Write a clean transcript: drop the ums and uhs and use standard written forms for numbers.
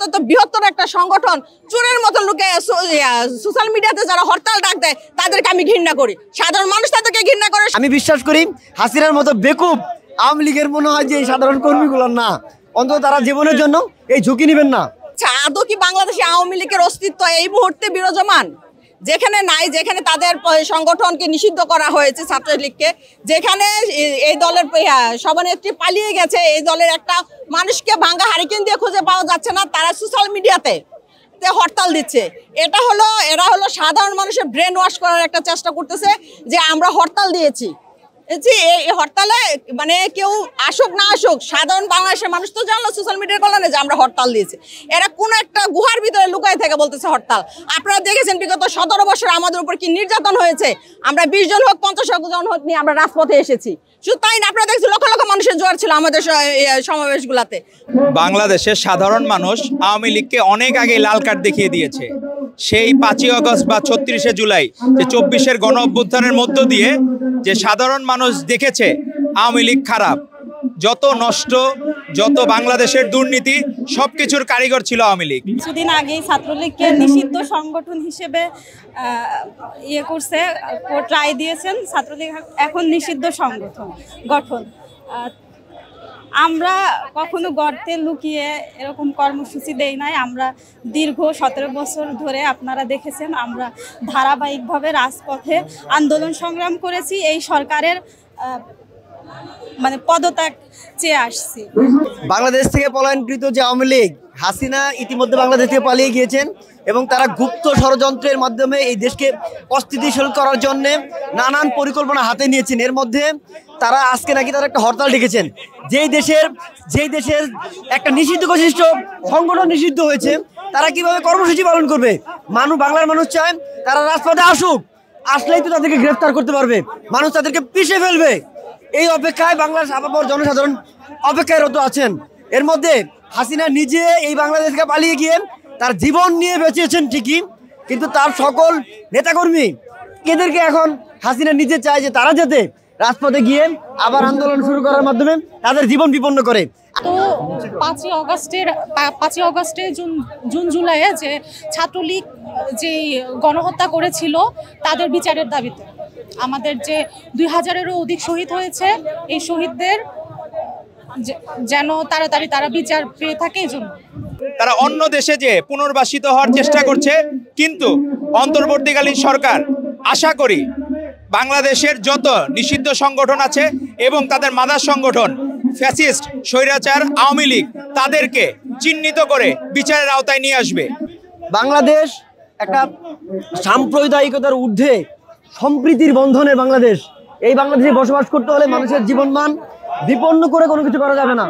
অত্যন্ত বৃহত্তর একটা সংগঠন চোরের মতো লোকে সোশ্যাল মিডিয়াতে যারা হরতাল ডাক দেয় তাদেরকে আমি ঘৃণা করি, সাধারণ মানুষ তাদেরকে ঘৃণা করে। আমি বিশ্বাস করি হাসিনার মতো বেকুব আওয়ামী লীগের মনে হয় যে এই সাধারণ কর্মীগুলো না, অন্তত তারা জীবনের জন্য এই ঝুঁকি নেবেন না। আদৌ কি বাংলাদেশে আওয়ামী লীগের অস্তিত্ব এই মুহূর্তে বিরাজমান? যেখানে নাই, যেখানে তাদের সংগঠনকে নিষিদ্ধ করা হয়েছে ছাত্রলীগকে, যেখানে এই দলের সভানেত্রী পালিয়ে গেছে, এই দলের একটা মানুষকে ভাঙ্গা হারিকেন দিয়ে খুঁজে পাওয়া যাচ্ছে না, তারা সোশ্যাল মিডিয়াতে হরতাল দিচ্ছে। এরা হলো সাধারণ মানুষের ব্রেন ওয়াশ করার একটা চেষ্টা করতেছে যে আমরা হরতাল দিয়েছি। এই হরতালে মানে কেউ আসুক না আসুক, সাধারণ বাংলাদেশের মানুষ তো জানলো সোশ্যাল মিডিয়ার কল্যাণে যে আমরা হরতাল দিয়েছি। এরা কোনো একটা গুহার ভিতরে লুকায় থেকে বলতেছে হরতাল। আপনারা দেখেছেন বিগত 17 বছর আমাদের উপর কি নির্যাতন হয়েছে। আমরা 20 জন হোক 50 জন হোক নিয়ে আমরা রাজপথে এসেছি। শুধু তাই না, আপনারা দেখছেন লক্ষ লক্ষ মানুষের জোয়ার ছিল আমাদের সমাবেশগুলোতে। বাংলাদেশের সাধারণ মানুষ আওয়ামী লীগকে অনেক আগে লাল কার্ড দেখিয়ে দিয়েছে। সেই 5ই আগস্ট বা 36শে জুলাই যে 24-এর গণ অভ্যুত্থানের মধ্য দিয়ে যে সাধারণ মানুষ দেখেছে আওয়ামী লীগ খারাপ, যত নষ্ট, যত বাংলাদেশের দুর্নীতি সবকিছুর কারিগর ছিল আওয়ামী লীগ। কিছুদিন আগেই ছাত্রলীগকে নিষিদ্ধ সংগঠন হিসেবে করছে, কোর্ট রায় দিয়েছেন। ছাত্রলীগ এখন নিষিদ্ধ সংগঠন গঠন। আমরা কখনো গর্তে লুকিয়ে এরকম কর্মসূচি দেই নাই। আমরা দীর্ঘ 17 বছর ধরে আপনারা দেখেছেন আমরা ধারাবাহিকভাবে রাজপথে আন্দোলন সংগ্রাম করেছি। এই সরকারের মানে পদত্যাগ চেয়ে আসছি। বাংলাদেশ থেকে পলায়নকৃত যে আওয়ামী লীগ হাসিনা ইতিমধ্যে বাংলাদেশ থেকে পালিয়ে গিয়েছেন এবং তারা গুপ্ত ষড়যন্ত্রের মাধ্যমে এই দেশকে অস্থিতিশীল করার জন্য নানান পরিকল্পনা হাতে নিয়েছেন। এর মধ্যে তারা আজকে নাকি তারা একটা হরতাল ডেকেছেন। যেই দেশের একটা নিষিদ্ধ ঘোষিত সংগঠন নিষিদ্ধ হয়েছে, তারা কিভাবে কর্মসূচি পালন করবে? বাংলার মানুষ চায় তারা রাজপথে আসুক, আসলেই তো তাদেরকে গ্রেফতার করতে পারবে, মানুষ তাদেরকে পিষে ফেলবে। এই অপেক্ষায় বাংলার আপামর জনসাধারণ অপেক্ষায়রত আছেন। এর মধ্যে হাসিনা নিজে এই বাংলাদেশ থেকে পালিয়ে গিয়ে তার জীবন নিয়ে বেঁচেছেন ঠিকই, কিন্তু তার সকল নেতাকর্মী এদেরকে এখন হাসিনা নিজে চায় যে তারা যাতে রাজপথে গিয়ে আবার আন্দোলন শুরু করার মাধ্যমে তাদের জীবন বিপন্ন করে। তো 5ই অগস্টে জুন জুলাইয়ে যে ছাত্রলীগ যেই গণহত্যা করেছিল তাদের বিচারের দাবিতে আমাদের যে 2000-এরও অধিক শহীদ হয়েছে, এই শহীদদের যেন তাড়াতাড়ি তারা বিচার পেয়ে থাকে। এই জন্য তারা অন্য দেশে যে পুনর্বাসিত হওয়ার চেষ্টা করছে, কিন্তু অন্তর্বর্তীকালীন সরকার আশা করি বাংলাদেশের যত নিষিদ্ধ সংগঠন আছে এবং তাদের মাদার সংগঠন ফ্যাসিস্ট স্বৈরাচার আওয়ামী লীগ তাদেরকে চিহ্নিত করে বিচারের আওতায় নিয়ে আসবে। বাংলাদেশ একটা সাম্প্রদায়িকতার ঊর্ধ্বে সম্প্রীতির বন্ধনে বাংলাদেশ। এই বাংলাদেশে বসবাস করতে হলে মানুষের জীবনমান বিপন্ন করে কোনো কিছু করা যাবে না।